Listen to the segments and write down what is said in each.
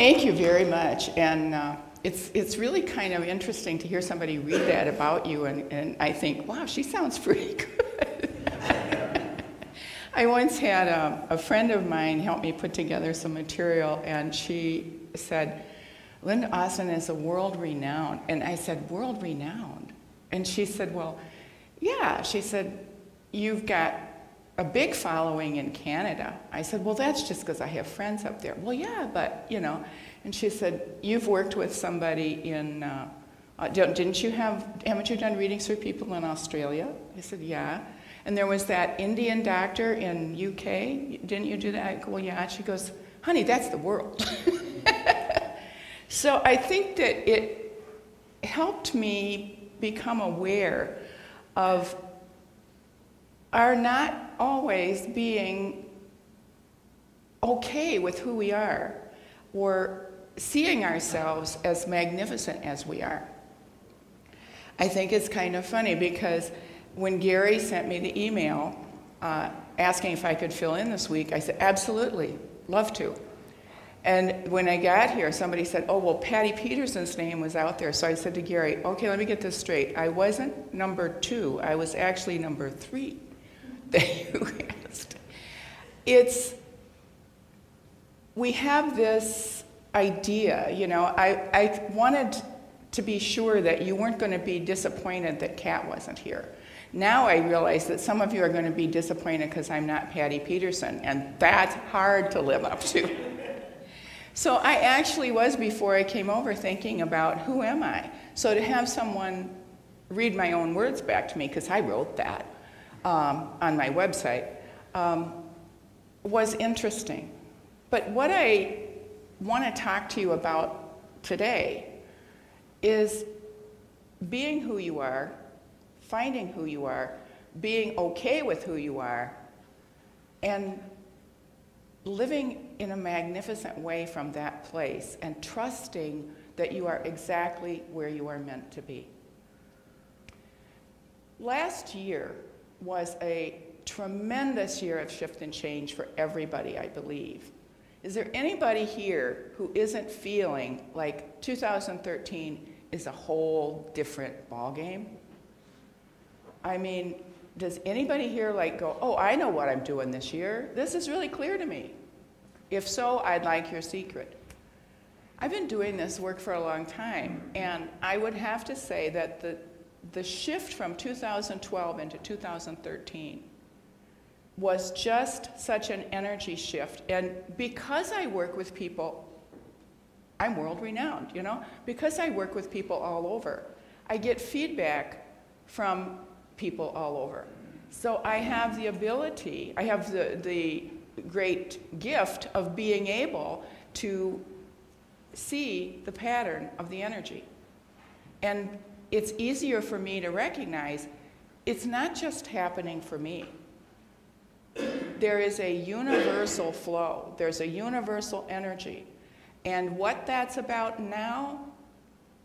thank you very much. And it's really kind of interesting to hear somebody read that about you, and I think, wow, she sounds pretty good. I once had a friend of mine help me put together some material, and she said, Lynda Austin is a world-renowned. And I said, world-renowned? And she said, well, yeah. She said, you've got a big following in Canada. I said, well, that's just because I have friends up there. Well, yeah, but, you know. And she said, you've worked with somebody in, haven't you done readings for people in Australia? I said, yeah. And there was that Indian doctor in UK, didn't you do that? I go, well, yeah. She goes, honey, that's the world. So I think that it helped me become aware of our not always being okay with who we are, or seeing ourselves as magnificent as we are. I think it's kind of funny because when Gary sent me the email asking if I could fill in this week, I said, absolutely, love to. And when I got here, somebody said, oh, well, Patty Peterson's name was out there. So I said to Gary, okay, let me get this straight. I wasn't number 2. I was actually number 3 that you asked. We have this idea, you know, I wanted to be sure that you weren't going to be disappointed that Kat wasn't here. Now I realize that some of you are going to be disappointed because I'm not Patty Peterson, and that's hard to live up to. So I actually was, before I came over, thinking about who am I? So to have someone read my own words back to me, because I wrote that on my website, was interesting. But what I want to talk to you about today is being who you are, finding who you are, being okay with who you are, and living in a magnificent way from that place, and trusting that you are exactly where you are meant to be. Last year was a tremendous year of shift and change for everybody, I believe. Is there anybody here who isn't feeling like 2013 is a whole different ballgame? I mean, does anybody here like go, oh, I know what I'm doing this year. This is really clear to me. If so, I'd like your secret. I've been doing this work for a long time, and I would have to say that the shift from 2012 into 2013 was just such an energy shift. And because I work with people, I'm world-renowned, you know? Because I work with people all over, I get feedback from people all over. So I have the ability, I have the great gift of being able to see the pattern of the energy. And it's easier for me to recognize it's not just happening for me. There is a universal flow. There's a universal energy. And what that's about now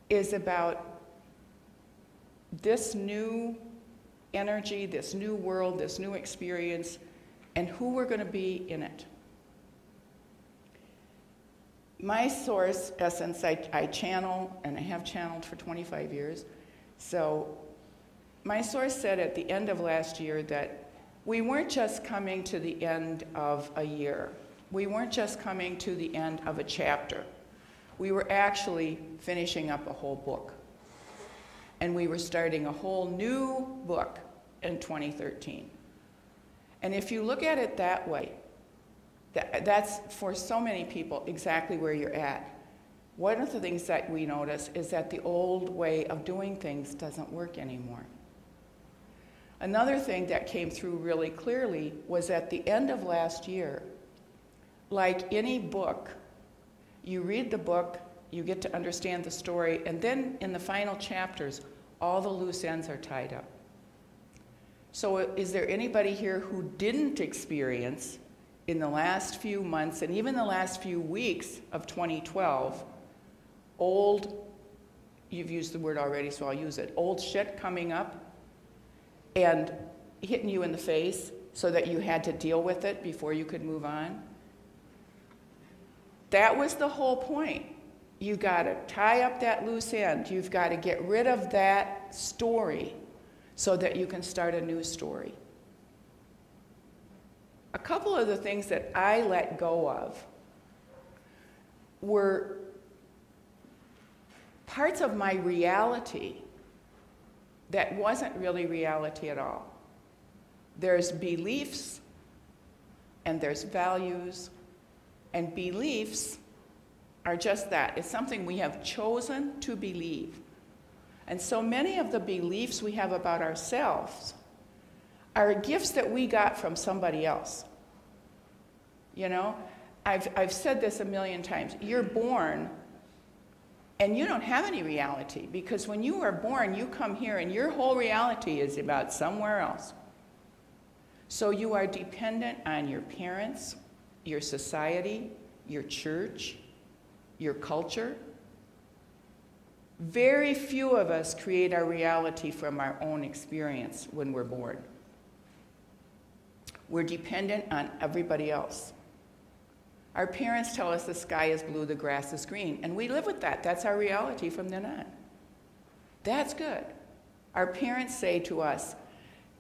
is about this new energy, this new world, this new experience, and who we're going to be in it. My source essence, I channel, and I have channeled for 25 years. So my source said at the end of last year that we weren't just coming to the end of a year. We weren't just coming to the end of a chapter. We were actually finishing up a whole book. And we were starting a whole new book in 2013. And if you look at it that way, that's for so many people exactly where you're at. One of the things that we notice is that the old way of doing things doesn't work anymore. Another thing that came through really clearly was at the end of last year, like any book, you read the book, you get to understand the story, and then in the final chapters, all the loose ends are tied up. So is there anybody here who didn't experience in the last few months and even the last few weeks of 2012, old, you've used the word already, so I'll use it, old shit coming up and hitting you in the face so that you had to deal with it before you could move on? that was the whole point. You got to tie up that loose end. You've got to get rid of that story so that you can start a new story. A couple of the things that I let go of were parts of my reality that wasn't really reality at all. There's beliefs and there's values, and beliefs are just that. It's something we have chosen to believe. And so many of the beliefs we have about ourselves are gifts that we got from somebody else. You know, I've said this a million times. You're born and you don't have any reality, because when you are born, you come here and your whole reality is about somewhere else. So you are dependent on your parents, your society, your church, your culture. Very few of us create our reality from our own experience when we're born. We're dependent on everybody else. Our parents tell us the sky is blue, the grass is green, and we live with that. That's our reality from then on. That's good. Our parents say to us,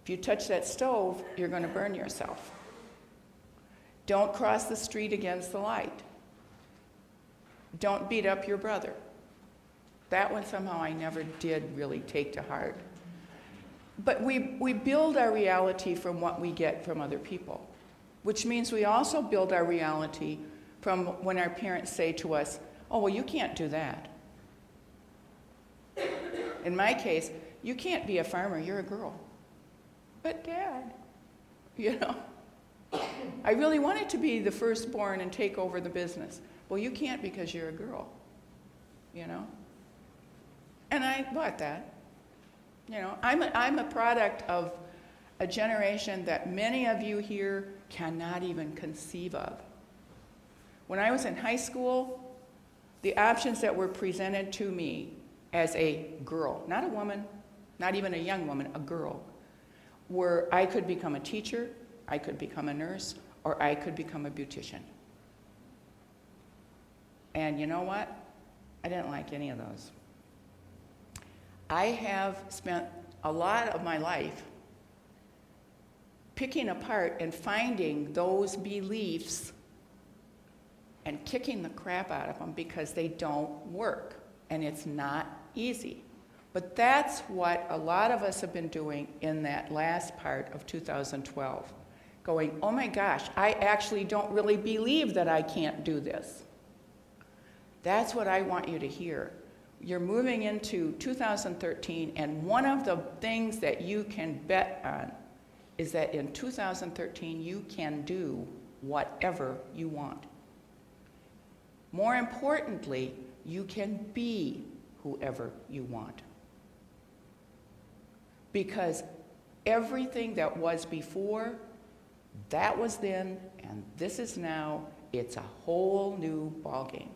if you touch that stove, you're going to burn yourself. Don't cross the street against the light. Don't beat up your brother. That one somehow I never did really take to heart. But we build our reality from what we get from other people, which means we also build our reality from when our parents say to us, oh, well, you can't do that. In my case, you can't be a farmer, you're a girl. But Dad, you know, I really wanted to be the firstborn and take over the business. Well, you can't because you're a girl, you know. And I bought that. You know, I'm a product of a generation that many of you here cannot even conceive of. When I was in high school, the options that were presented to me as a girl, not a woman, not even a young woman, a girl, were I could become a teacher, I could become a nurse, or I could become a beautician. And you know what? I didn't like any of those. I have spent a lot of my life picking apart and finding those beliefs and kicking the crap out of them because they don't work, and it's not easy. But that's what a lot of us have been doing in that last part of 2012, going, oh my gosh, I actually don't really believe that I can't do this. That's what I want you to hear. You're moving into 2013, and one of the things that you can bet on is that in 2013 you can do whatever you want. More importantly, you can be whoever you want. Because everything that was before, that was then, and this is now, it's a whole new ballgame.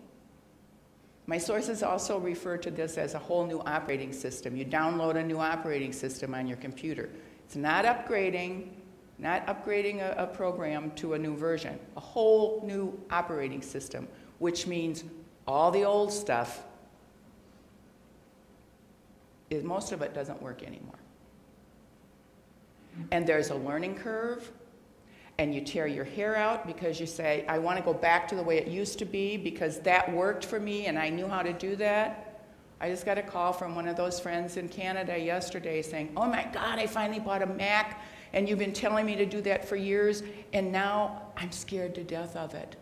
My sources also refer to this as a whole new operating system. You download a new operating system on your computer. It's not upgrading a program to a new version, a whole new operating system, which means all the old stuff, most of it doesn't work anymore. And there's a learning curve, and you tear your hair out because you say, I want to go back to the way it used to be because that worked for me and I knew how to do that. I just got a call from one of those friends in Canada yesterday saying, oh my God, I finally bought a Mac and you've been telling me to do that for years and now I'm scared to death of it.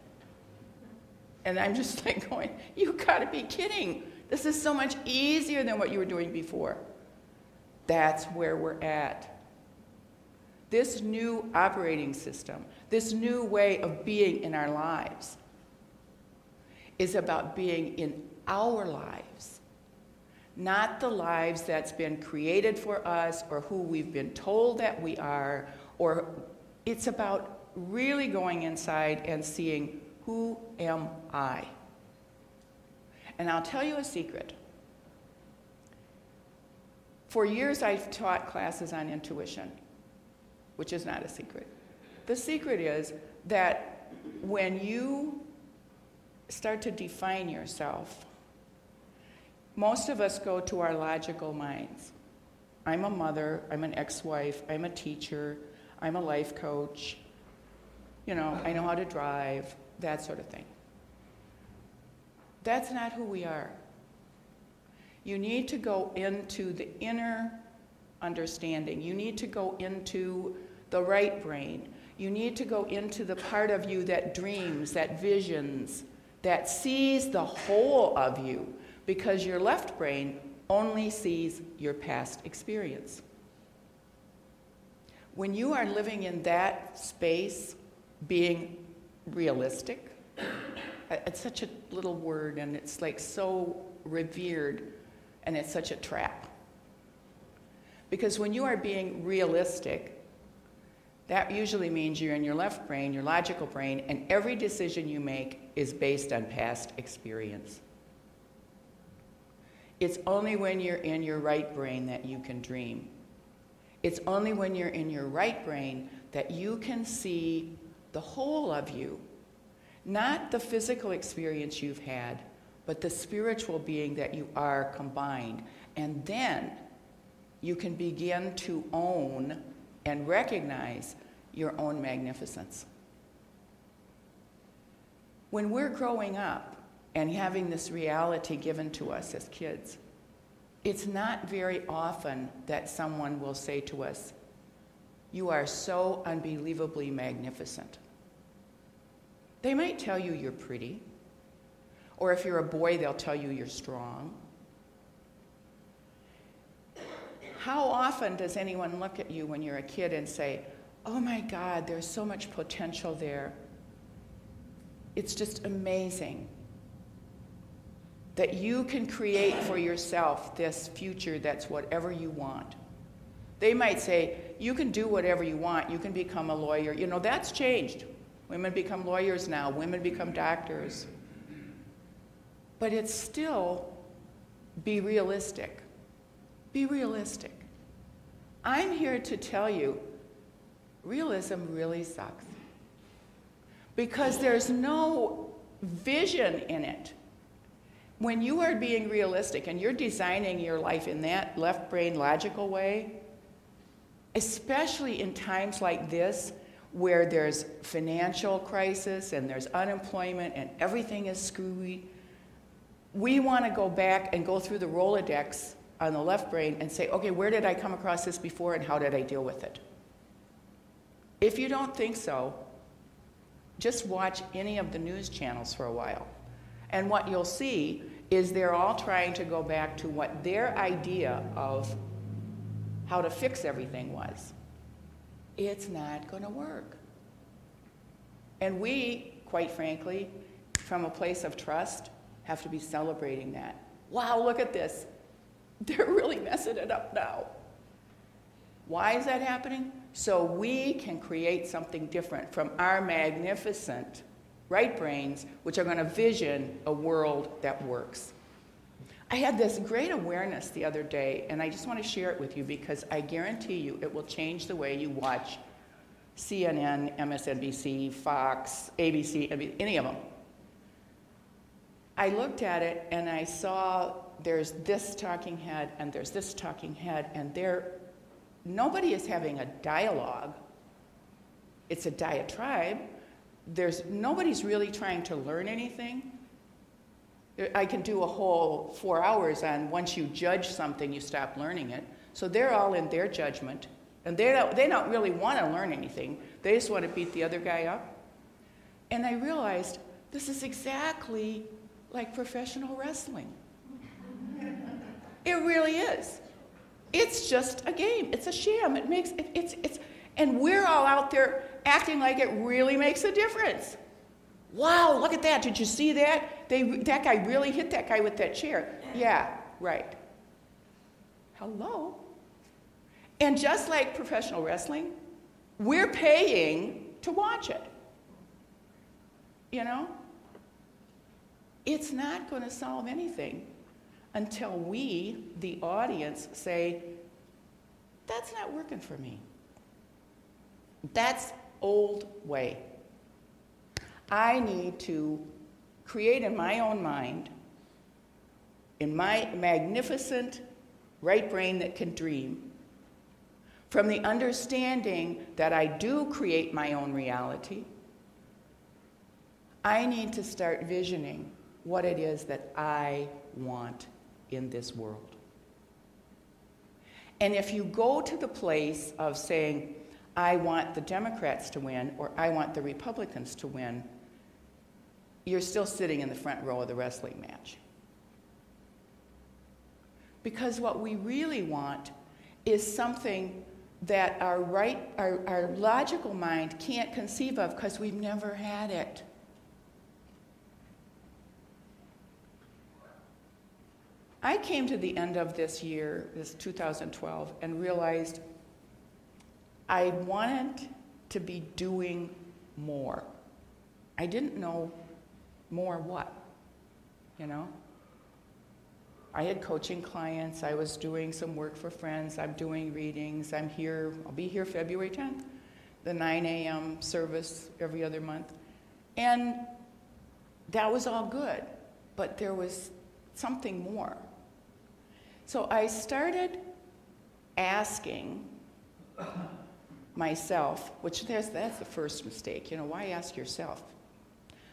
And I'm just like going, you gotta be kidding. This is so much easier than what you were doing before. That's where we're at. This new operating system, this new way of being in our lives is about being in our lives, not the lives that's been created for us or who we've been told that we are, or it's about really going inside and seeing, who am I? And I'll tell you a secret. For years I've taught classes on intuition, which is not a secret. The secret is that when you start to define yourself, most of us go to our logical minds. I'm a mother, I'm an ex-wife, I'm a teacher, I'm a life coach, you know, I know how to drive, that sort of thing. That's not who we are. You need to go into the inner understanding. You need to go into the right brain. You need to go into the part of you that dreams, that visions, that sees the whole of you, because your left brain only sees your past experience. When you are living in that space, being realistic, it's such a little word and it's like so revered and it's such a trap. Because when you are being realistic, that usually means you're in your left brain, your logical brain, and every decision you make is based on past experience. It's only when you're in your right brain that you can dream. It's only when you're in your right brain that you can see the whole of you. Not the physical experience you've had, but the spiritual being that you are combined. And then you can begin to own and recognize your own magnificence. When we're growing up and having this reality given to us as kids, it's not very often that someone will say to us, "You are so unbelievably magnificent." They might tell you you're pretty, or if you're a boy, they'll tell you you're strong. How often does anyone look at you when you're a kid and say, "Oh my God, there's so much potential there. It's just amazing that you can create for yourself this future that's whatever you want." They might say, "You can do whatever you want. You can become a lawyer." You know, that's changed. Women become lawyers now. Women become doctors. But it's still, be realistic. Be realistic. I'm here to tell you, realism really sucks. Because there's no vision in it. When you are being realistic and you're designing your life in that left brain logical way, especially in times like this, where there's financial crisis and there's unemployment and everything is screwy, we want to go back and go through the Rolodex on the left brain and say, okay, where did I come across this before and how did I deal with it? If you don't think so, just watch any of the news channels for a while. And what you'll see is they're all trying to go back to what their idea of how to fix everything was. It's not going to work. And we, quite frankly, from a place of trust, have to be celebrating that. Wow, look at this. They're really messing it up now. Why is that happening? So we can create something different from our magnificent right brains, which are going to vision a world that works. I had this great awareness the other day, and I just want to share it with you because I guarantee you it will change the way you watch CNN, MSNBC, Fox, ABC, any of them. I looked at it and I saw there's this talking head and there's this talking head, and nobody is having a dialogue. It's a diatribe. Nobody's really trying to learn anything. I can do a whole 4 hours on once you judge something, you stop learning it. So they're all in their judgment, and they don't really want to learn anything. They just want to beat the other guy up. And I realized this is exactly like professional wrestling. It really is. It's just a game. It's a sham. And we're all out there acting like it really makes a difference. Wow, look at that. Did you see that? That guy really hit that guy with that chair. Yeah, right. Hello? And just like professional wrestling, we're paying to watch it. You know? It's not going to solve anything until we, the audience, say, that's not working for me. That's old way. I need to create in my own mind, in my magnificent right brain that can dream, from the understanding that I do create my own reality, I need to start visioning what it is that I want in this world. And if you go to the place of saying, I want the Democrats to win, or I want the Republicans to win, you're still sitting in the front row of the wrestling match. Because what we really want is something that our logical mind can't conceive of because we've never had it. I came to the end of this year, this 2012, and realized I wanted to be doing more. I didn't know more what, you know? I had coaching clients, I was doing some work for friends, I'm doing readings, I'm here, I'll be here February 10th, the 9 a.m. service every other month. And that was all good, but there was something more. So I started asking myself, that's the first mistake, you know, why ask yourself?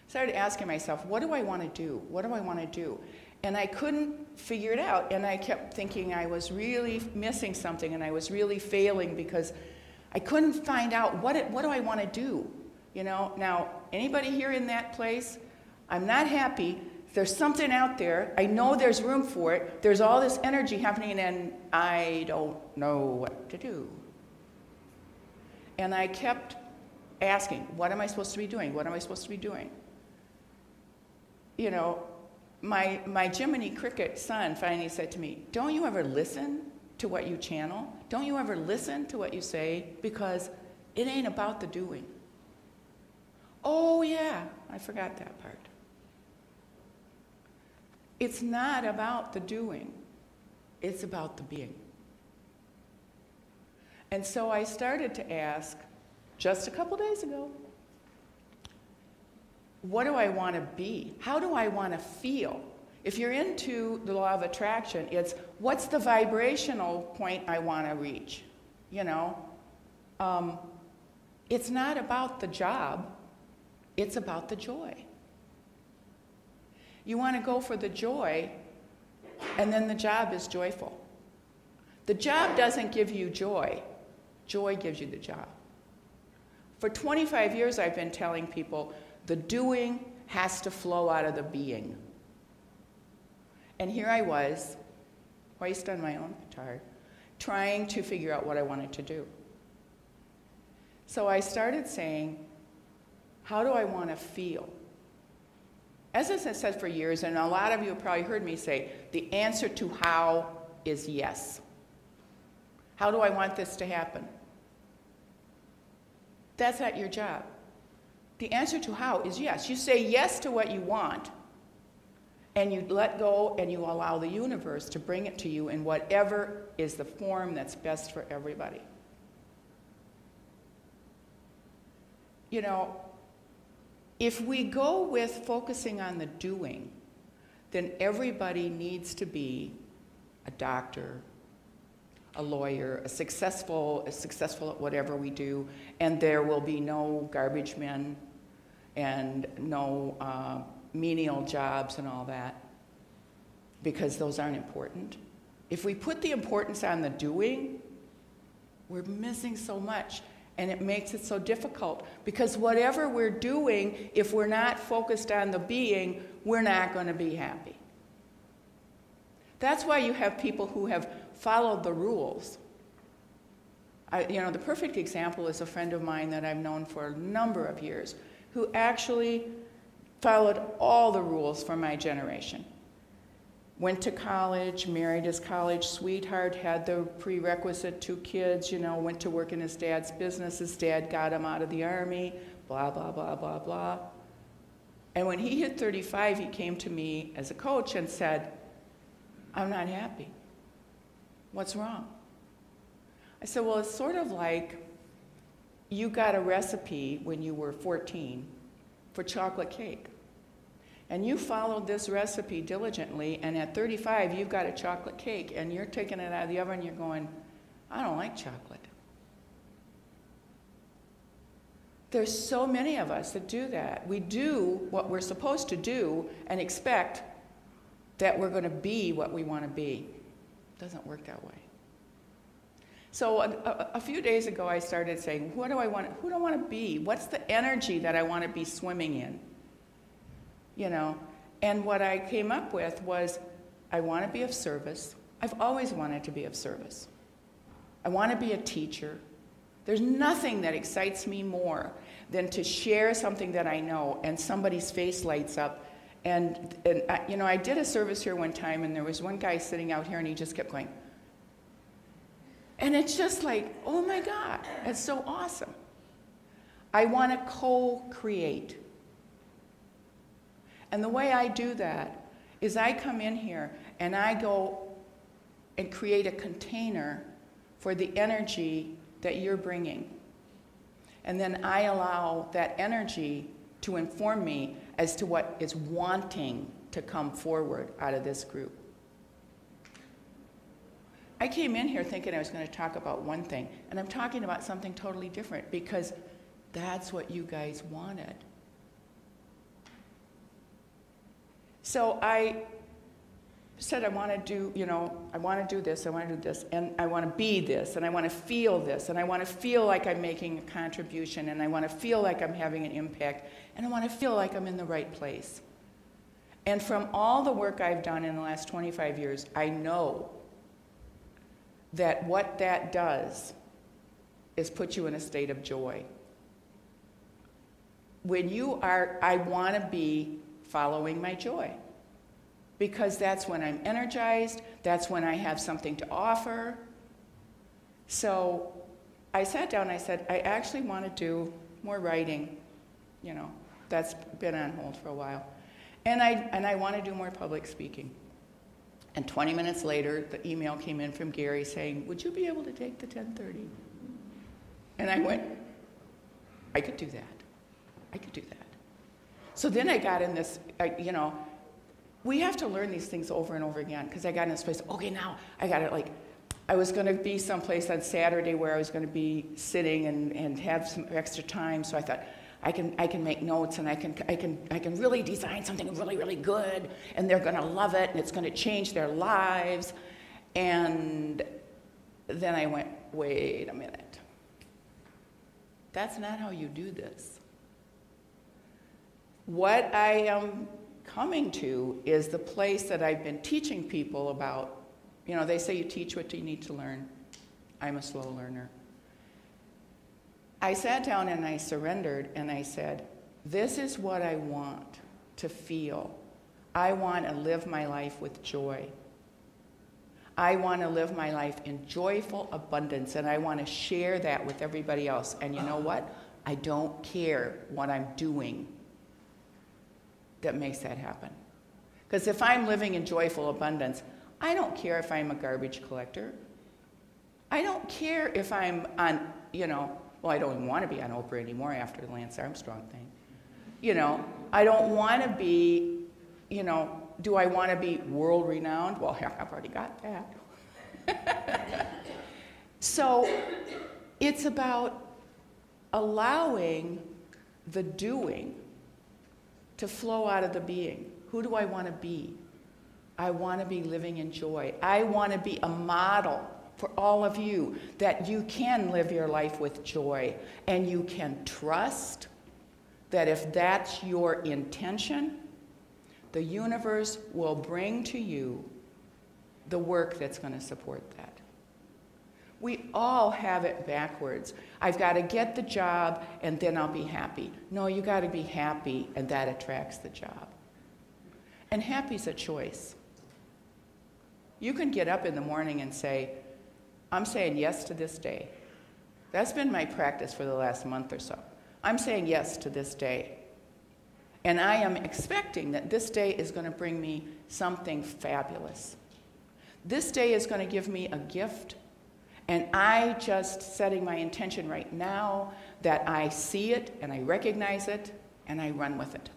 Started asking myself, what do I want to do? What do I want to do? And I couldn't figure it out, and I kept thinking I was really missing something, and I was really failing because I couldn't find out what do I want to do, you know? Now, anybody here in that place? I'm not happy. There's something out there. I know there's room for it. There's all this energy happening, and I don't know what to do. And I kept asking, what am I supposed to be doing? What am I supposed to be doing? You know, my Jiminy Cricket son finally said to me, don't you ever listen to what you channel? Don't you ever listen to what you say? Because it ain't about the doing. Oh yeah, I forgot that part. It's not about the doing. It's about the being. And so I started to ask, just a couple days ago, what do I want to be? How do I want to feel? If you're into the law of attraction, it's what's the vibrational point I want to reach? You know, it's not about the job, it's about the joy. You want to go for the joy, and then the job is joyful. The job doesn't give you joy. Joy gives you the job. For 25 years, I've been telling people, the doing has to flow out of the being. And here I was, hoist on my own guitar, trying to figure out what I wanted to do. So I started saying, how do I want to feel? As I said for years, and a lot of you have probably heard me say, the answer to how is yes. How do I want this to happen? That's not your job. The answer to how is yes. You say yes to what you want, and you let go and you allow the universe to bring it to you in whatever is the form that's best for everybody. You know, if we go with focusing on the doing, then everybody needs to be a doctor, a lawyer, successful at whatever we do, and there will be no garbage men and no menial jobs and all that, because those aren't important. If we put the importance on the doing, we're missing so much, and it makes it so difficult, because whatever we're doing, if we're not focused on the being, we're not going to be happy. That's why you have people who have followed the rules. You know, the perfect example is a friend of mine that I've known for a number of years, who actually followed all the rules for my generation. Went to college, married his college sweetheart, had the prerequisite 2 kids, you know, went to work in his dad's business. His dad got him out of the army, blah, blah, blah, blah, blah. And when he hit 35, he came to me as a coach and said, I'm not happy. What's wrong? I said, well, it's sort of like you got a recipe when you were 14 for chocolate cake. and you followed this recipe diligently, and at 35 you've got a chocolate cake, and you're taking it out of the oven and you're going, I don't like chocolate. There's so many of us that do that. We do what we're supposed to do and expect that we're going to be what we want to be. It doesn't work that way. So a few days ago I started saying, who do I want to be? What's the energy that I want to be swimming in? You know, and what I came up with was, I want to be of service. I've always wanted to be of service. I want to be a teacher. There's nothing that excites me more than to share something that I know and somebody's face lights up. And you know, I did a service here one time, and there was one guy sitting out here, and he just kept going. And it's just like, oh my God, it's so awesome. I want to co-create. And the way I do that is I come in here and I go and create a container for the energy that you're bringing. And then I allow that energy to inform me as to what is wanting to come forward out of this group. I came in here thinking I was going to talk about one thing, and I'm talking about something totally different because that's what you guys wanted. So I said I want to do, you know, I want to do this, I want to do this, and I want to be this, and I want to feel this, and I want to feel like I'm making a contribution, and I want to feel like I'm having an impact, and I want to feel like I'm in the right place. And from all the work I've done in the last 25 years, I know that what that does is put you in a state of joy. When you are, I want to be following my joy, because that's when I'm energized, that's when I have something to offer. So I sat down and I said, I actually want to do more writing. You know, that's been on hold for a while. And I want to do more public speaking. And 20 minutes later, the email came in from Gary saying, would you be able to take the 10:30? And I went, I could do that. I could do that. So then I got in this, you know, we have to learn these things over and over again, because I got in this place, okay, now I got it, like, I was going to be someplace on Saturday where I was going to be sitting and have some extra time, so I thought, I can make notes, and I can really design something really, really good, and they're going to love it, and it's going to change their lives. And then I went, wait a minute. That's not how you do this. What I am coming to is the place that I've been teaching people about. You know, they say you teach what you need to learn. I'm a slow learner. I sat down and I surrendered and I said, this is what I want to feel. I want to live my life with joy. I want to live my life in joyful abundance, and I want to share that with everybody else. And you know what? I don't care what I'm doing that makes that happen. Because if I'm living in joyful abundance, I don't care if I'm a garbage collector. I don't care if I'm on, you know, well, I don't even want to be on Oprah anymore after the Lance Armstrong thing. You know, I don't want to be, you know, do I want to be world renowned? Well, heck, I've already got that. So it's about allowing the doing to flow out of the being. Who do I want to be? I want to be living in joy. I want to be a model for all of you, that you can live your life with joy, and you can trust that if that's your intention, the universe will bring to you the work that's going to support that. We all have it backwards. I've got to get the job and then I'll be happy. No, you got to be happy, and that attracts the job. And happy's a choice. You can get up in the morning and say, I'm saying yes to this day. That's been my practice for the last month or so. I'm saying yes to this day. And I am expecting that this day is going to bring me something fabulous. This day is going to give me a gift. And I just setting my intention right now that I see it and I recognize it and I run with it.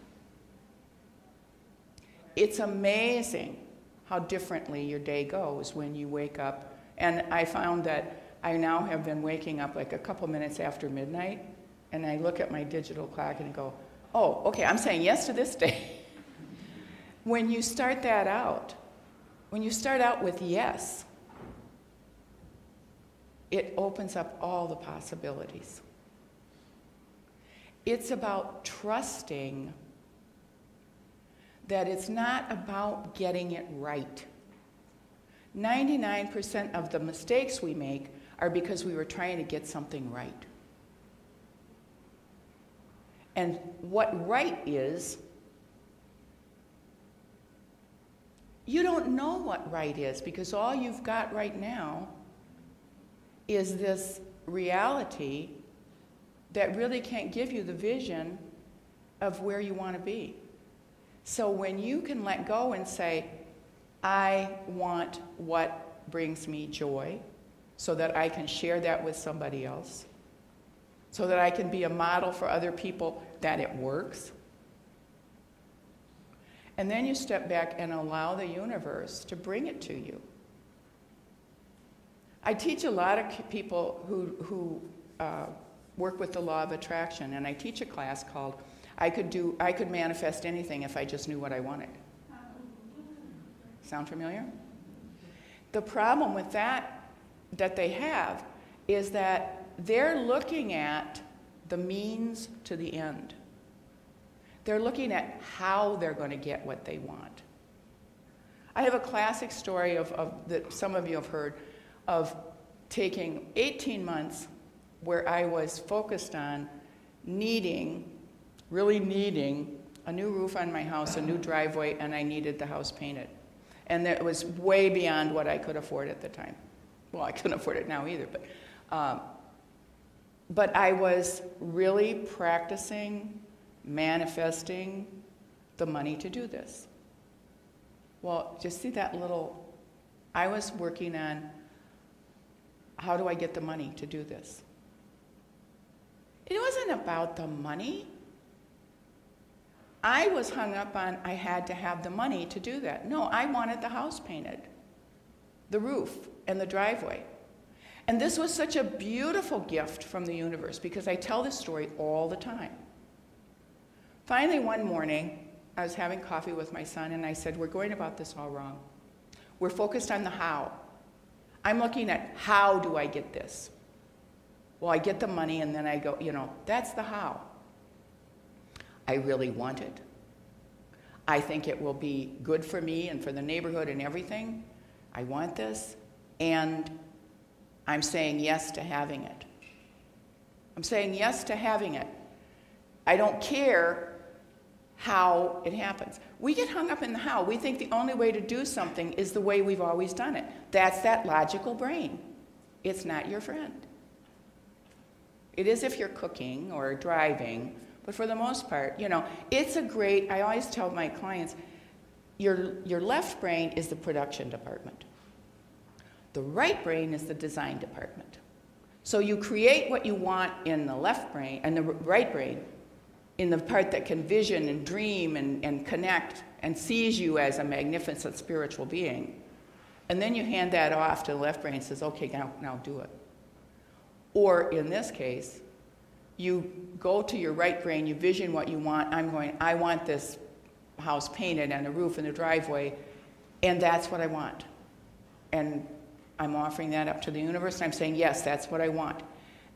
it's amazing how differently your day goes when you wake up. And I found that I now have been waking up like a couple minutes after midnight, and I look at my digital clock and I go, oh, okay, I'm saying yes to this day. When you start that out, when you start out with yes, it opens up all the possibilities. It's about trusting that it's not about getting it right. 99% of the mistakes we make are because we were trying to get something right. And what right is, you don't know what right is, because all you've got right now is this reality that really can't give you the vision of where you want to be. So when you can let go and say, I want what brings me joy, so that I can share that with somebody else, so that I can be a model for other people that it works. And then you step back and allow the universe to bring it to you. I teach a lot of people who work with the law of attraction, and I teach a class called I Could Manifest Anything If I Just Knew What I Wanted. Sound familiar? The problem with that they have is that they're looking at the means to the end. They're looking at how they're going to get what they want. I have a classic story that some of you have heard of taking 18 months where I was focused on really needing a new roof on my house, a new driveway, and I needed the house painted. And it was way beyond what I could afford at the time. Well, I couldn't afford it now either, but I was really practicing, manifesting the money to do this. Well, just see that I was working on how do I get the money to do this? It wasn't about the money. I was hung up on I had to have the money to do that. No, I wanted the house painted, the roof and the driveway. And this was such a beautiful gift from the universe, because I tell this story all the time. Finally, one morning, I was having coffee with my son, and I said, we're going about this all wrong. We're focused on the how. I'm looking at how do I get this? Well, I get the money, and then I go, that's the how. I really want it. I think it will be good for me and for the neighborhood and everything. I want this, and I'm saying yes to having it. I'm saying yes to having it. I don't care how it happens. We get hung up in the how. We think the only way to do something is the way we've always done it. That's that logical brain. It's not your friend. It is if you're cooking or driving, but for the most part, it's I always tell my clients, your left brain is the production department. The right brain is the design department. So you create what you want in the left brain, and the right brain, in the part that can vision and dream and connect and sees you as a magnificent spiritual being. And then you hand that off to the left brain and says, okay, now do it. Or in this case, you go to your right brain, you vision what you want. I want this house painted and a roof and a driveway, and that's what I want. And I'm offering that up to the universe, and I'm saying, yes, that's what I want.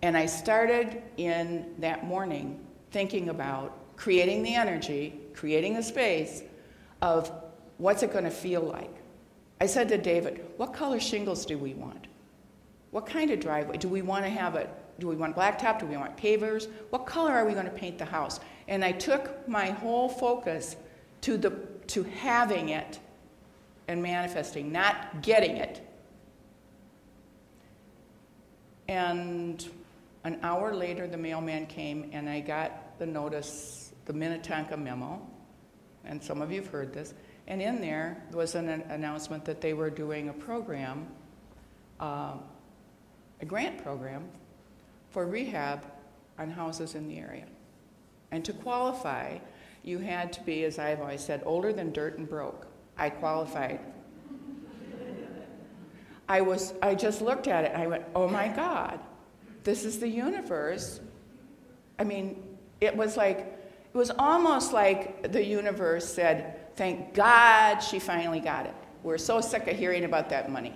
And I started in that morning thinking about creating the energy, creating the space of what's it going to feel like. I said to David, what color shingles do we want? What kind of driveway? Do we want to have it? Do we want blacktop? Do we want pavers? What color are we going to paint the house? And I took my whole focus to having it and manifesting, not getting it. And an hour later, the mailman came, and I got the notice, the Minnetonka memo, and some of you have heard this, and in there was an announcement that they were doing a program, a grant program, for rehab on houses in the area. And to qualify, You had to be, as I've always said, older than dirt and broke. I qualified. I just looked at it and I went, oh my God, this is the universe. I mean, it was almost like the universe said, thank God she finally got it. We're so sick of hearing about that money.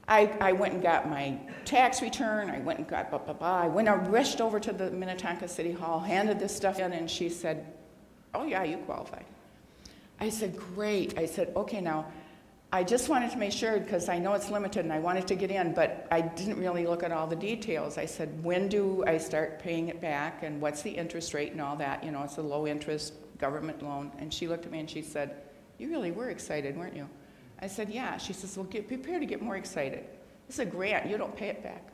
I went and got my tax return. I went and got blah, blah, blah. I rushed over to the Minnetonka City Hall, handed this stuff in, and she said, oh yeah, you qualify. I said, great. I said, okay, now, I just wanted to make sure, because I know it's limited and I wanted to get in, but I didn't really look at all the details. I said, when do I start paying it back, and what's the interest rate and all that? You know, it's a low interest government loan. And she looked at me and she said, you really were excited, weren't you? I said, yeah. She says, well, prepare to get more excited. It's a grant. You don't pay it back.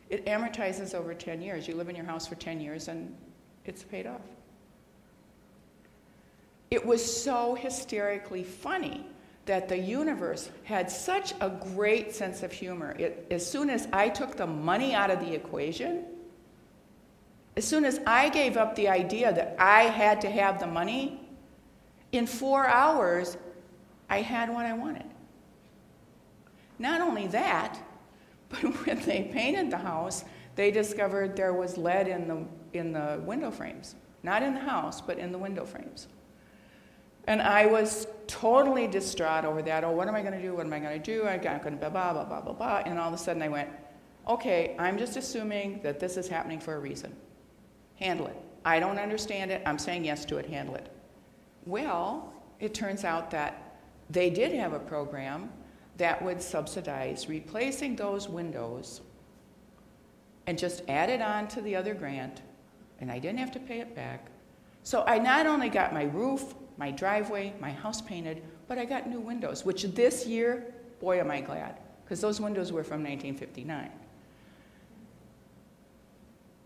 It amortizes over 10 years. You live in your house for 10 years and it's paid off. It was so hysterically funny that the universe had such a great sense of humor. As soon as I took the money out of the equation, as soon as I gave up the idea that I had to have the money, in 4 hours, I had what I wanted. Not only that, but when they painted the house, they discovered there was lead in the window frames. Not in the house, but in the window frames. And I was totally distraught over that. Oh, what am I going to do? What am I going to do? I'm going to blah, blah, blah, blah, blah, blah. And all of a sudden I went, okay, I'm just assuming that this is happening for a reason. Handle it. I don't understand it. I'm saying yes to it. Handle it. Well, it turns out that they did have a program that would subsidize replacing those windows and just add it on to the other grant, and I didn't have to pay it back. So I not only got my roof, my driveway, my house painted, but I got new windows, which this year, boy, am I glad, because those windows were from 1959.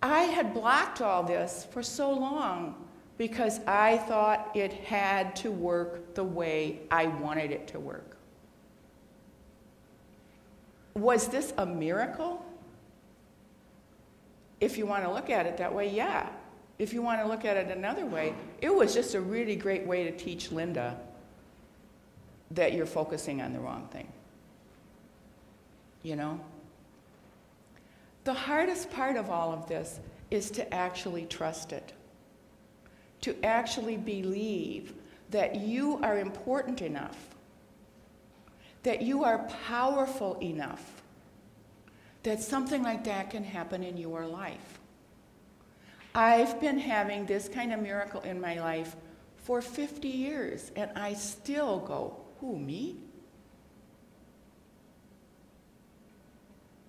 I had blocked all this for so long because I thought it had to work the way I wanted it to work. Was this a miracle? If you want to look at it that way, yeah. If you want to look at it another way, it was just a really great way to teach Lynda that you're focusing on the wrong thing. You know? The hardest part of all of this is to actually trust it. To actually believe that you are important enough, that you are powerful enough, that something like that can happen in your life. I've been having this kind of miracle in my life for 50 years, and I still go, who, me?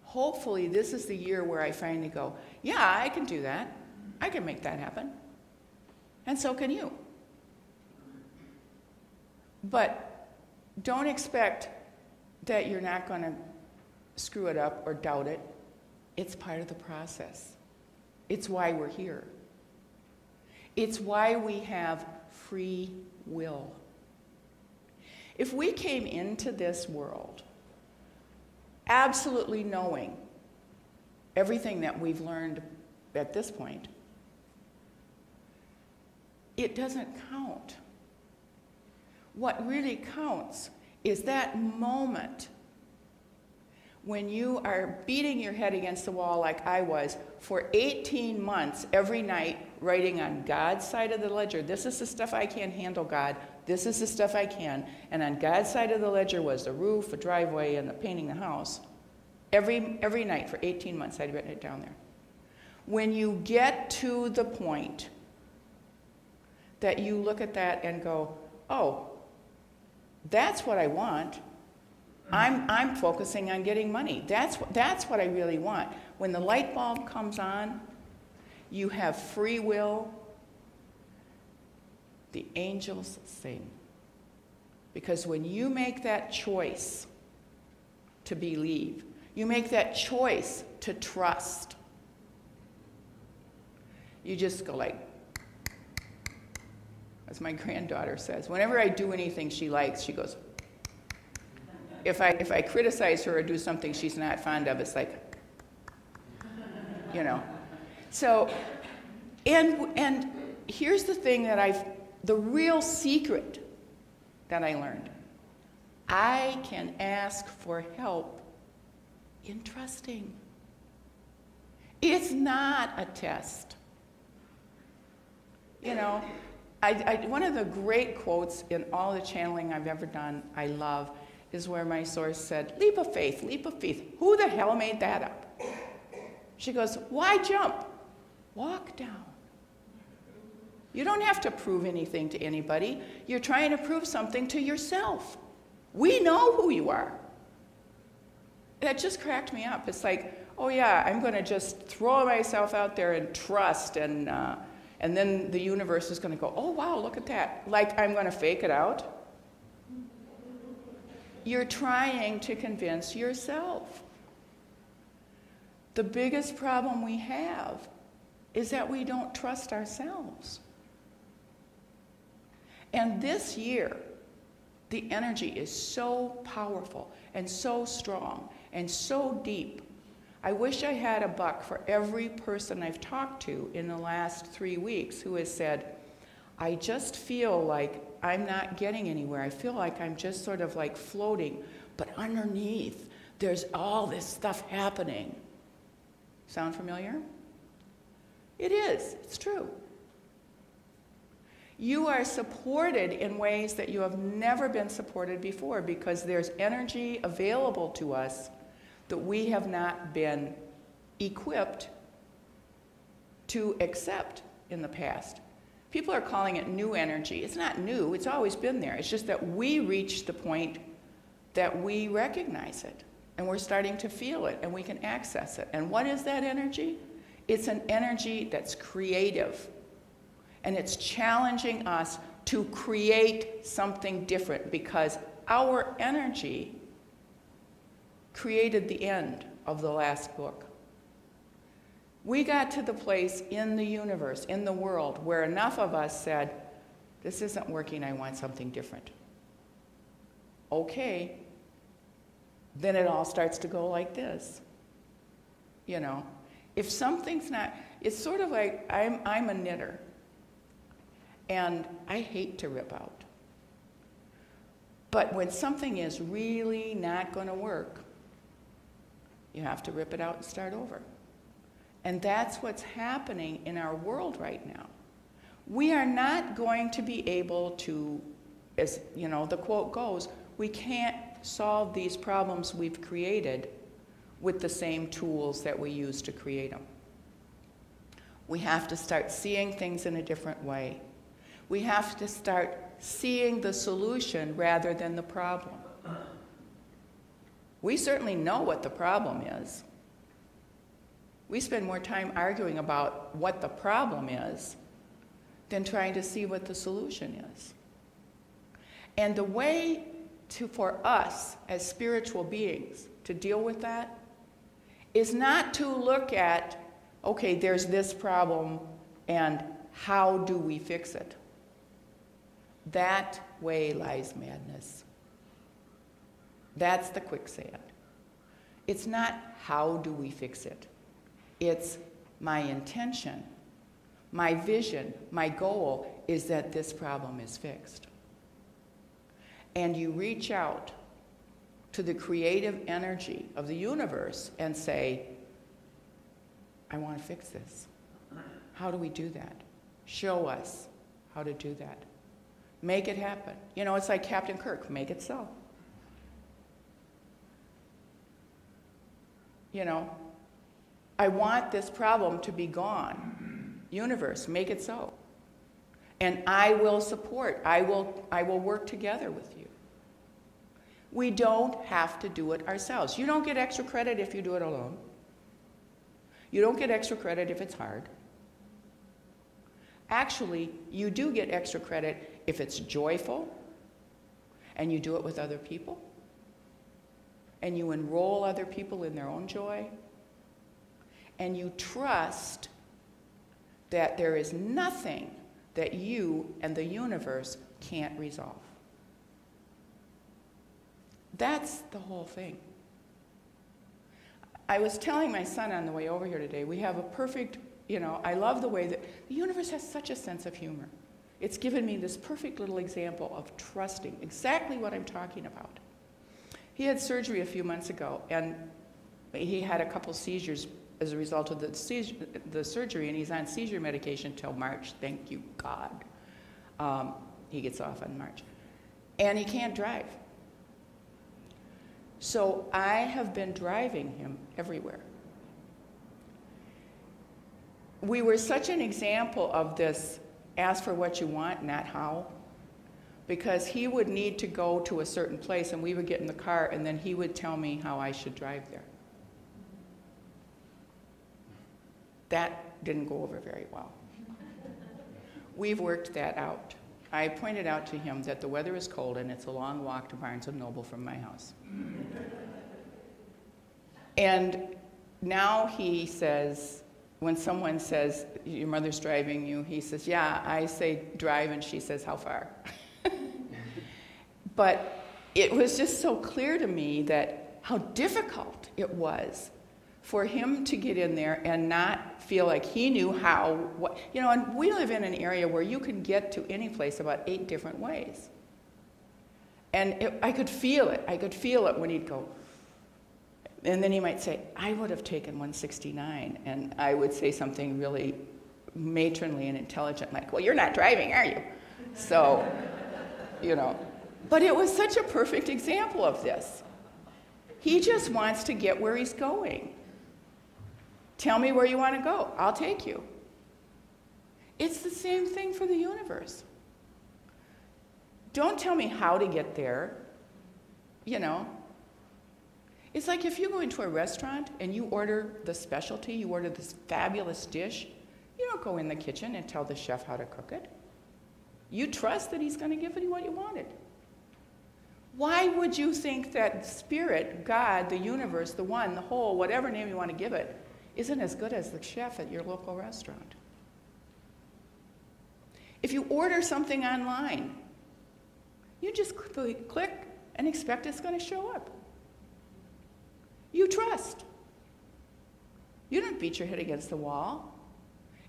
Hopefully this is the year where I finally go, yeah, I can do that. I can make that happen. And so can you. But don't expect that you're not going to screw it up or doubt it. It's part of the process. It's why we're here. It's why we have free will. If we came into this world absolutely knowing everything that we've learned at this point, it doesn't count. What really counts is that moment when you are beating your head against the wall like I was for 18 months every night writing on God's side of the ledger. This is the stuff I can't handle, God. This is the stuff I can. And on God's side of the ledger was the roof, the driveway, and the painting the house. Every night for 18 months I'd written it down there. When you get to the point that you look at that and go, oh, that's what I want. I'm focusing on getting money. That's what I really want. When the light bulb comes on, you have free will. The angels sing. Because when you make that choice to believe, you make that choice to trust, you just go like, as my granddaughter says, whenever I do anything she likes, she goes, if I criticize her or do something she's not fond of, it's like, you know. So And here's the thing the real secret that I learned. I can ask for help in trusting. It's not a test. You know, one of the great quotes in all the channeling I've ever done, I love, is where my source said, leap of faith, leap of faith. Who the hell made that up? She goes, why jump? Walk down. You don't have to prove anything to anybody. You're trying to prove something to yourself. We know who you are. That just cracked me up. It's like, oh yeah, I'm going to just throw myself out there and trust, and then the universe is going to go, oh wow, look at that. Like I'm going to fake it out. You're trying to convince yourself. The biggest problem we have is that we don't trust ourselves. And this year, the energy is so powerful and so strong and so deep. I wish I had a buck for every person I've talked to in the last 3 weeks who has said, I just feel like I'm not getting anywhere. I feel like I'm just sort of like floating, but underneath, there's all this stuff happening. Sound familiar? It is. It's true. You are supported in ways that you have never been supported before because there's energy available to us that we have not been equipped to accept in the past. People are calling it new energy. It's not new. It's always been there. It's just that we reached the point that we recognize it, and we're starting to feel it, and we can access it. And what is that energy? It's an energy that's creative. And it's challenging us to create something different because our energy created the end of the last book. We got to the place in the universe, in the world, where enough of us said, this isn't working, I want something different. Okay, then it all starts to go like this. You know, if something's not, it's sort of like, I'm a knitter. And I hate to rip out. But when something is really not going to work, you have to rip it out and start over. And that's what's happening in our world right now. We are not going to be able to, as you know, the quote goes, we can't solve these problems we've created with the same tools that we use to create them. We have to start seeing things in a different way. We have to start seeing the solution rather than the problem. We certainly know what the problem is. We spend more time arguing about what the problem is than trying to see what the solution is. And the way for us as spiritual beings to deal with that is not to look at, okay, there's this problem and how do we fix it? That way lies madness. That's the quicksand. It's not how do we fix it. It's my intention, my vision, my goal is that this problem is fixed. And you reach out to the creative energy of the universe and say, I want to fix this. How do we do that? Show us how to do that. Make it happen. You know, it's like Captain Kirk, make it so. You know, I want this problem to be gone. Universe, make it so. And I will support, I will work together with you. We don't have to do it ourselves. You don't get extra credit if you do it alone. You don't get extra credit if it's hard. Actually, you do get extra credit if it's joyful, and you do it with other people, and you enroll other people in their own joy, and you trust that there is nothing that you and the universe can't resolve. That's the whole thing. I was telling my son on the way over here today, we have a perfect You know, I love the way that the universe has such a sense of humor. It's given me this perfect little example of trusting exactly what I'm talking about. He had surgery a few months ago, and he had a couple seizures as a result of the surgery, and he's on seizure medication till March, thank you, God. He gets off in March. And he can't drive. So I have been driving him everywhere. We were such an example of this, ask for what you want, not how. Because he would need to go to a certain place, and we would get in the car, and then he would tell me how I should drive there. That didn't go over very well. We've worked that out. I pointed out to him that the weather is cold, and it's a long walk to Barnes & Noble from my house. And now he says, when someone says, your mother's driving you, he says, yeah, I say drive, and she says, how far? But it was just so clear to me that how difficult it was for him to get in there and not feel like he knew how, what, you know, and we live in an area where you can get to any place about 8 different ways. And I could feel it. I could feel it when he'd go, and then he might say, I would have taken 169, and I would say something really matronly and intelligent, like, well, you're not driving, are you? So, you know. But it was such a perfect example of this. He just wants to get where he's going. Tell me where you want to go. I'll take you. It's the same thing for the universe. Don't tell me how to get there. You know. It's like if you go into a restaurant and you order the specialty, you order this fabulous dish, you don't go in the kitchen and tell the chef how to cook it. You trust that he's going to give you what you wanted. Why would you think that Spirit, God, the universe, the one, the whole, whatever name you want to give it, isn't as good as the chef at your local restaurant? If you order something online, you just click and expect it's going to show up. You trust. You don't beat your head against the wall.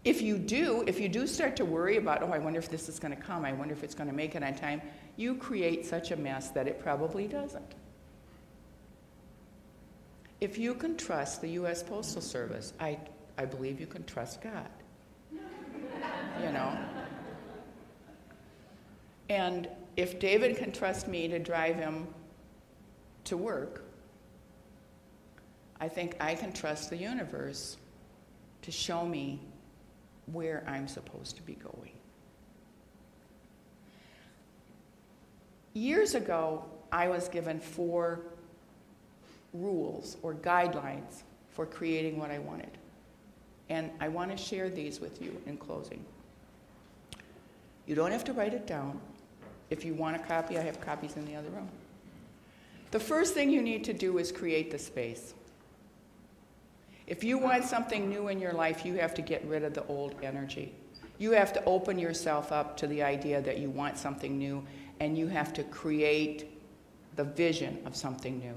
If you do start to worry about, oh, I wonder if this is going to come, I wonder if it's going to make it on time, you create such a mess that it probably doesn't. If you can trust the U.S. Postal Service, I believe you can trust God. You know? And if David can trust me to drive him to work, I think I can trust the universe to show me where I'm supposed to be going. Years ago, I was given 4 rules or guidelines for creating what I wanted. And I want to share these with you in closing. You don't have to write it down. If you want a copy, I have copies in the other room. The first thing you need to do is create the space. If you want something new in your life, you have to get rid of the old energy. You have to open yourself up to the idea that you want something new, and you have to create the vision of something new.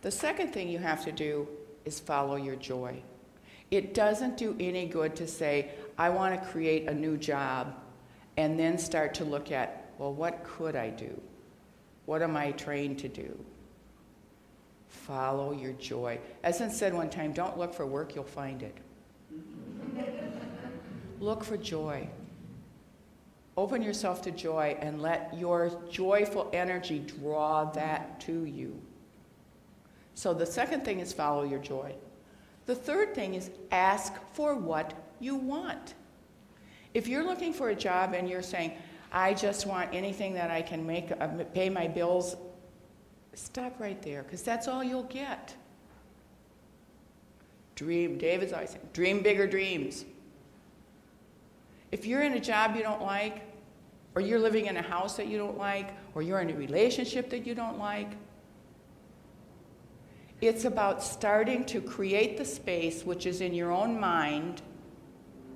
The second thing you have to do is follow your joy. It doesn't do any good to say, I want to create a new job, and then start to look at, well, what could I do? What am I trained to do? Follow your joy. As I said one time, don't look for work, you'll find it. Look for joy. Open yourself to joy and let your joyful energy draw that to you. So the second thing is follow your joy. The third thing is ask for what you want. If you're looking for a job and you're saying, I just want anything that I can make, pay my bills, stop right there, because that's all you'll get. Dream. David's always saying, dream bigger dreams. If you're in a job you don't like, or you're living in a house that you don't like, or you're in a relationship that you don't like, it's about starting to create the space which is in your own mind,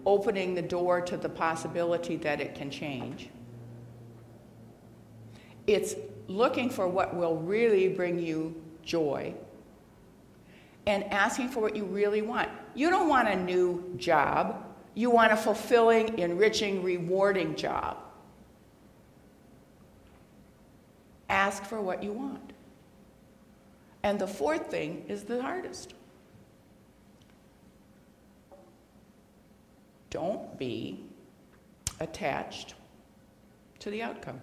opening the door to the possibility that it can change. It's looking for what will really bring you joy. and asking for what you really want. You don't want a new job. You want a fulfilling, enriching, rewarding job. Ask for what you want. And the fourth thing is the hardest. Don't be attached to the outcome.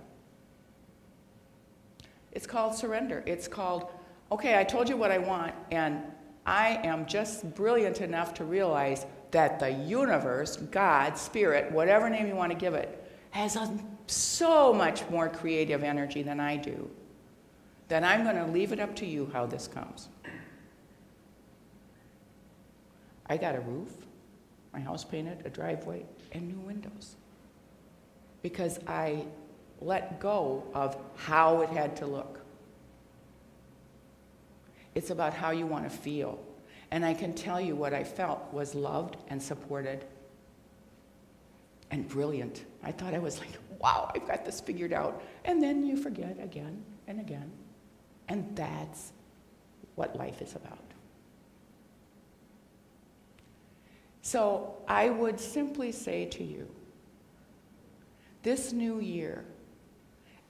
It's called surrender. It's called, okay, I told you what I want, and I am just brilliant enough to realize that the universe, God, Spirit, whatever name you want to give it, has so much more creative energy than I do, that I'm going to leave it up to you how this comes. I got a roof, my house painted, a driveway, and new windows. Because I let go of how it had to look. It's about how you want to feel. And I can tell you what I felt was loved and supported and brilliant. I thought I was like, wow, I've got this figured out. And then you forget again and again. And that's what life is about. So I would simply say to you, this new year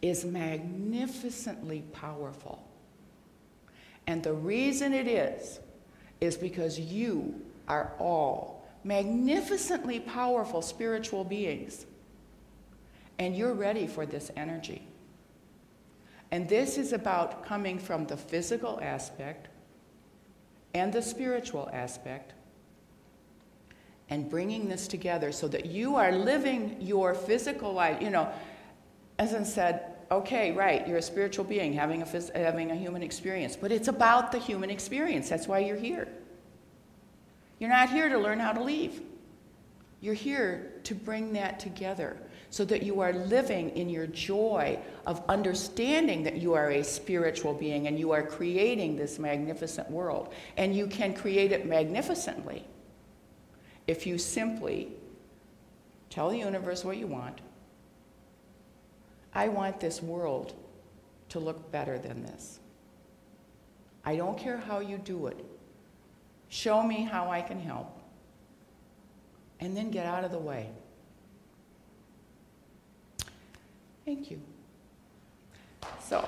is magnificently powerful. And the reason it is because you are all magnificently powerful spiritual beings. And you're ready for this energy. And this is about coming from the physical aspect and the spiritual aspect and bringing this together so that you are living your physical life. You know, as I said, okay, right, you're a spiritual being having a human experience, but it's about the human experience. That's why you're here. You're not here to learn how to leave. You're here to bring that together so that you are living in your joy of understanding that you are a spiritual being and you are creating this magnificent world. And you can create it magnificently if you simply tell the universe what you want. I want this world to look better than this. I don't care how you do it. Show me how I can help. And then get out of the way. Thank you. So.